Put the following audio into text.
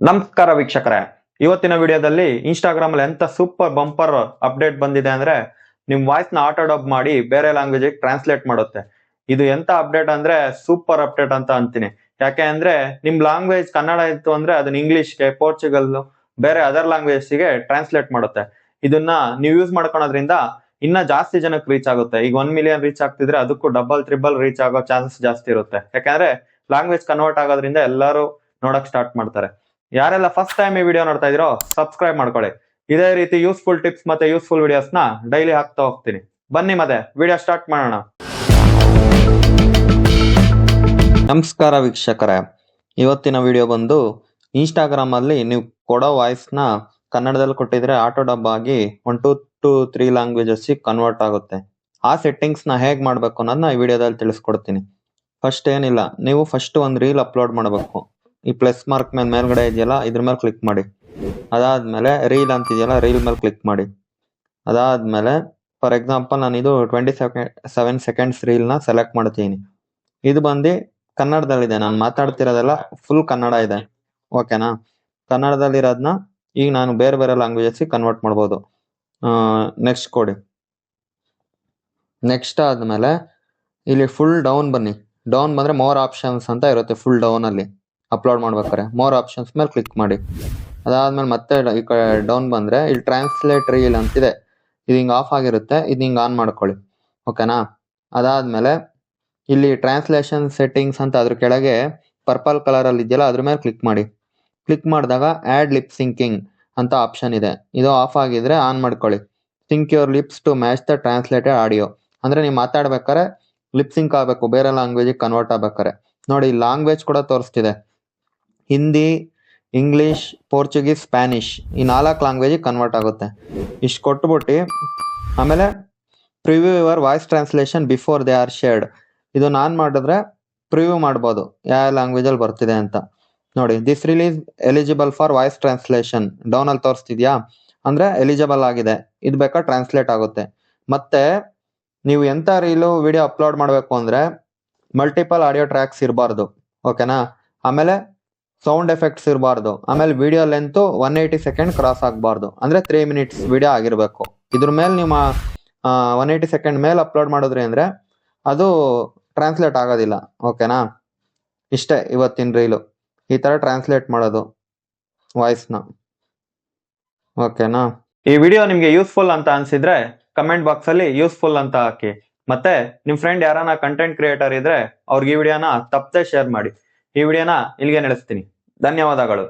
ನಮಸ್ಕಾರ ವೀಕ್ಷಕರೇ, ಇವತ್ತಿನ ವಿಡಿಯೋದಲ್ಲಿ ಇನ್ಸ್ಟಾಗ್ರಾಮ್ ಅಲ್ಲಿ ಎಂತ ಸೂಪರ್ ಬಂಪರ್ ಅಪ್ಡೇಟ್ ಬಂದಿದೆ ಅಂದ್ರೆ ನಿಮ್ ವಾಯ್ಸ್ ನ ಆಟೋ ಡಬ್ ಮಾಡಿ ಬೇರೆ ಲ್ಯಾಂಗ್ವೇಜ್ ಟ್ರಾನ್ಸ್ಲೇಟ್ ಮಾಡುತ್ತೆ. ಇದು ಎಂತ ಅಪ್ಡೇಟ್ ಅಂದ್ರೆ ಸೂಪರ್ ಅಪ್ಡೇಟ್ ಅಂತ ಅಂತೀನಿ. ಯಾಕೆ ಅಂದ್ರೆ ನಿಮ್ ಲ್ಯಾಂಗ್ವೇಜ್ ಕನ್ನಡ ಇತ್ತು ಅಂದ್ರೆ ಅದನ್ನ ಇಂಗ್ಲಿಷ್ಗೆ, ಪೋರ್ಚುಗಲ್, ಬೇರೆ ಅದರ್ ಲ್ಯಾಂಗ್ವೇಜ್ ಗೆ ಟ್ರಾನ್ಸ್ಲೇಟ್ ಮಾಡುತ್ತೆ. ಇದನ್ನ ನೀವು ಯೂಸ್ ಮಾಡ್ಕೊಳೋದ್ರಿಂದ ಇನ್ನ ಜಾಸ್ತಿ ಜನಕ್ಕೆ ರೀಚ್ ಆಗುತ್ತೆ. ಈಗ 1 ಮಿಲಿಯನ್ ರೀಚ್ ಆಗ್ತಿದ್ರೆ ಅದಕ್ಕೂ ಡಬಲ್ ತ್ರಿಬಲ್ ರೀಚ್ ಆಗೋ ಚಾನ್ಸಸ್ ಜಾಸ್ತಿ ಇರುತ್ತೆ. ಯಾಕಂದ್ರೆ ಲ್ಯಾಂಗ್ವೇಜ್ ಕನ್ವರ್ಟ್ ಆಗೋದ್ರಿಂದ ಎಲ್ಲರೂ ನೋಡಕ್ ಸ್ಟಾರ್ಟ್ ಮಾಡ್ತಾರೆ. ಯಾರೆಲ್ಲ ಫಸ್ಟ್ ಟೈಮ್ ಈ ವಿಡಿಯೋ ನೋಡ್ತಾ ಇದೀರೋ ಸಬ್ಸ್ಕ್ರೈಬ್ ಮಾಡ್ಕೊಳ್ಳಿ. ಇದೇ ರೀತಿ ಯೂಸ್ಫುಲ್ ಟಿಪ್ಸ್ ಮತ್ತೆ ಯೂಸ್ಫುಲ್ ವಿಡಿಯೋಸ್ ನ ಡೈಲಿ ಹಾಕ್ತಾ ಹೋಗ್ತೀನಿ. ಬನ್ನಿ ಮತ್ತೆ ವಿಡಿಯೋ ಸ್ಟಾರ್ಟ್ ಮಾಡೋಣ. ನಮಸ್ಕಾರ ವೀಕ್ಷಕರೇ, ಇವತ್ತಿನ ವಿಡಿಯೋ ಬಂದು ಇನ್ಸ್ಟಾಗ್ರಾಮ್ ಅಲ್ಲಿ ನೀವು ಕೊಡೋ ವಾಯ್ಸ್ ನ ಕನ್ನಡದಲ್ಲಿ ಕೊಟ್ಟಿದ್ರೆ ಆಟೋ ಡಬ್ ಆಗಿ 1 to 3 ಲ್ಯಾಂಗ್ವೇಜಸ್ ಕನ್ವರ್ಟ್ ಆಗುತ್ತೆ. ಆ ಸೆಟ್ಟಿಂಗ್ಸ್ ನ ಹೇಗ್ ಮಾಡ್ಬೇಕು ಅನ್ನೋದನ್ನ ಈ ವಿಡಿಯೋದಲ್ಲಿ ತಿಳಿಸ್ಕೊಡ್ತೀನಿ. ಫಸ್ಟ್ ಏನಿಲ್ಲ, ನೀವು ಫಸ್ಟ್ ಒಂದು ರೀಲ್ ಅಪ್ಲೋಡ್ ಮಾಡಬೇಕು. ಈ ಪ್ಲಸ್ ಮಾರ್ಕ್ ಮೇಲ್ಗಡೆ ಇದೆಯಲ್ಲ ಇದ್ರ ಮೇಲೆ ಕ್ಲಿಕ್ ಮಾಡಿ. ಅದಾದ್ಮೇಲೆ ರೀಲ್ ಅಂತಿದೆಯಲ್ಲ ರೀಲ್ ಮೇಲೆ ಕ್ಲಿಕ್ ಮಾಡಿ. ಅದಾದ್ಮೇಲೆ ಫಾರ್ ಎಕ್ಸಾಂಪಲ್ ನಾನು ಇದು 27 ಸೆಕೆಂಡ್ಸ್ ರೀಲ್ ನ ಸೆಲೆಕ್ಟ್ ಮಾಡ್ತೀನಿ. ಇದು ಬಂದು ಕನ್ನಡದಲ್ಲಿದೆ, ನಾನು ಮಾತಾಡ್ತಿರೋದೆಲ್ಲ ಫುಲ್ ಕನ್ನಡ ಇದೆ. ಓಕೆನಾ? ಕನ್ನಡದಲ್ಲಿರೋದನ್ನ ಈಗ ನಾನು ಬೇರೆ ಬೇರೆ ಲ್ಯಾಂಗ್ವೇಜಸ್ ಕನ್ವರ್ಟ್ ಮಾಡ್ಬೋದು. ನೆಕ್ಸ್ಟ್ ಕೊಡಿ. ನೆಕ್ಸ್ಟ್ ಆದ್ಮೇಲೆ ಇಲ್ಲಿ ಫುಲ್ ಡೌನ್ ಬನ್ನಿ. ಡೌನ್ ಬಂದ್ರೆ ಮೋರ್ ಆಪ್ಷನ್ಸ್ ಅಂತ ಇರುತ್ತೆ. ಫುಲ್ ಡೌನ್ ಅಲ್ಲಿ ಅಪ್ಲೋಡ್ ಮಾಡ್ಬೇಕಾರೆ ಮೋರ್ ಆಪ್ಷನ್ಸ್ ಮೇಲೆ ಕ್ಲಿಕ್ ಮಾಡಿ. ಅದಾದ್ಮೇಲೆ ಮತ್ತೆ ಈ ಕಡೆ ಡೌನ್ ಬಂದ್ರೆ ಇಲ್ಲಿ ಟ್ರಾನ್ಸ್ಲೇಟ್ ರೀಲ್ ಅಂತಿದೆ. ಇದು ಹಿಂಗ್ ಆಫ್ ಆಗಿರುತ್ತೆ, ಇದು ಹಿಂಗ್ ಆನ್ ಮಾಡ್ಕೊಳ್ಳಿ. ಓಕೆನಾ? ಅದಾದ್ಮೇಲೆ ಇಲ್ಲಿ ಟ್ರಾನ್ಸ್ಲೇಷನ್ ಸೆಟ್ಟಿಂಗ್ಸ್ ಅಂತ ಅದ್ರ ಕೆಳಗೆ ಪರ್ಪಲ್ ಕಲರ್ ಅಲ್ಲಿ ಇದೆಯಲ್ಲ ಅದ್ರ ಮೇಲೆ ಕ್ಲಿಕ್ ಮಾಡಿ. ಕ್ಲಿಕ್ ಮಾಡಿದಾಗ ಆಡ್ ಲಿಪ್ ಸಿಂಕಿಂಗ್ ಅಂತ ಆಪ್ಷನ್ ಇದೆ. ಇದು ಆಫ್ ಆಗಿದ್ರೆ ಆನ್ ಮಾಡ್ಕೊಳ್ಳಿ. Sync your lips to match the translated audio. ಅಂದ್ರೆ ನೀವು ಮಾತಾಡ್ಬೇಕಾರೆ ಲಿಪ್ ಸಿಂಕ್ ಆಗ್ಬೇಕು ಬೇರೆ ಲ್ಯಾಂಗ್ವೇಜ್ ಕನ್ವರ್ಟ್ ಆಗ್ಬೇಕಾರೆ. ನೋಡಿ, ಲ್ಯಾಂಗ್ವೇಜ್ ಕೂಡ ತೋರಿಸ್ತಿದೆ. ಹಿಂದಿ, ಇಂಗ್ಲಿಷ್, ಪೋರ್ಚುಗೀಸ್, ಸ್ಪ್ಯಾನಿಷ್ ಈ 4 ಲ್ಯಾಂಗ್ವೇಜ್ ಕನ್ವರ್ಟ್ ಆಗುತ್ತೆ. ಇಷ್ಟು ಕೊಟ್ಬಿಟ್ಟು ಆಮೇಲೆ preview your voice translation before they are shared. ಇದು ನಾನು ಮಾಡಿದ್ರೆ ಪ್ರಿವ್ಯೂ ಮಾಡ್ಬೋದು ಯಾವ ಲ್ಯಾಂಗ್ವೇಜ್ ಅಲ್ಲಿ ಬರ್ತಿದೆ ಅಂತ. ನೋಡಿ, this release eligible for voice translation down ಅಲ್ಲಿ ತೋರಿಸ್ತಿದ್ಯಾ, ಅಂದ್ರೆ ಎಲಿಜಿಬಲ್ ಆಗಿದೆ. ಇದು ಬೇಕಾ ಟ್ರಾನ್ಸ್ಲೇಟ್ ಆಗುತ್ತೆ. ಮತ್ತೆ ನೀವು ಎಂತ ರೀಲು ವಿಡಿಯೋ ಅಪ್ಲೋಡ್ ಮಾಡಬೇಕು ಅಂದ್ರೆ ಮಲ್ಟಿಪಲ್ ಆಡಿಯೋ ಟ್ರ್ಯಾಕ್ಸ್ ಇರಬಾರ್ದು. ಓಕೆನಾ? ಆಮೇಲೆ ಸೌಂಡ್ ಎಫೆಕ್ಟ್ಸ್ ಇರಬಾರ್ದು. ಆಮೇಲೆ ವಿಡಿಯೋ ಲೆಂತ್ 180 ಸೆಕೆಂಡ್ ಕ್ರಾಸ್ ಆಗಬಾರ್ದು. ಅಂದ್ರೆ 3 ಮಿನಿಟ್ಸ್ ವಿಡಿಯೋ ಆಗಿರ್ಬೇಕು. ಇದ್ರ ಮೇಲೆ ನಿಮ್ಮ 180 ಸೆಕೆಂಡ್ ಮೇಲೆ ಅಪ್ಲೋಡ್ ಮಾಡಿದ್ರಿ ಅಂದ್ರೆ ಅದು ಟ್ರಾನ್ಸ್ಲೇಟ್ ಆಗೋದಿಲ್ಲ. ಓಕೆನಾ? ಇಷ್ಟೇ ಇವತ್ತಿನ ರೀಲು, ಈ ತರ ಟ್ರಾನ್ಸ್ಲೇಟ್ ಮಾಡೋದು ವಾಯ್ಸ್ ನ. ಓಕೆನಾ? ಈ ವಿಡಿಯೋ ನಿಮ್ಗೆ ಯೂಸ್ಫುಲ್ ಅಂತ ಅನ್ಸಿದ್ರೆ ಕಮೆಂಟ್ ಬಾಕ್ಸ್ ಅಲ್ಲಿ ಯೂಸ್ಫುಲ್ ಅಂತ ಹಾಕಿ. ಮತ್ತೆ ನಿಮ್ ಫ್ರೆಂಡ್ ಯಾರಾನ ಕಂಟೆಂಟ್ ಕ್ರಿಯೇಟರ್ ಇದ್ರೆ ಅವ್ರಿಗೆ ಈ ವಿಡಿಯೋನ ತಪ್ಪದೆ ಶೇರ್ ಮಾಡಿ. ಈ ವಿಡಿಯೋನ ಇಲ್ಲಿಗೆ ನಡೆಸ್ತೀನಿ. ಧನ್ಯವಾದಗಳು.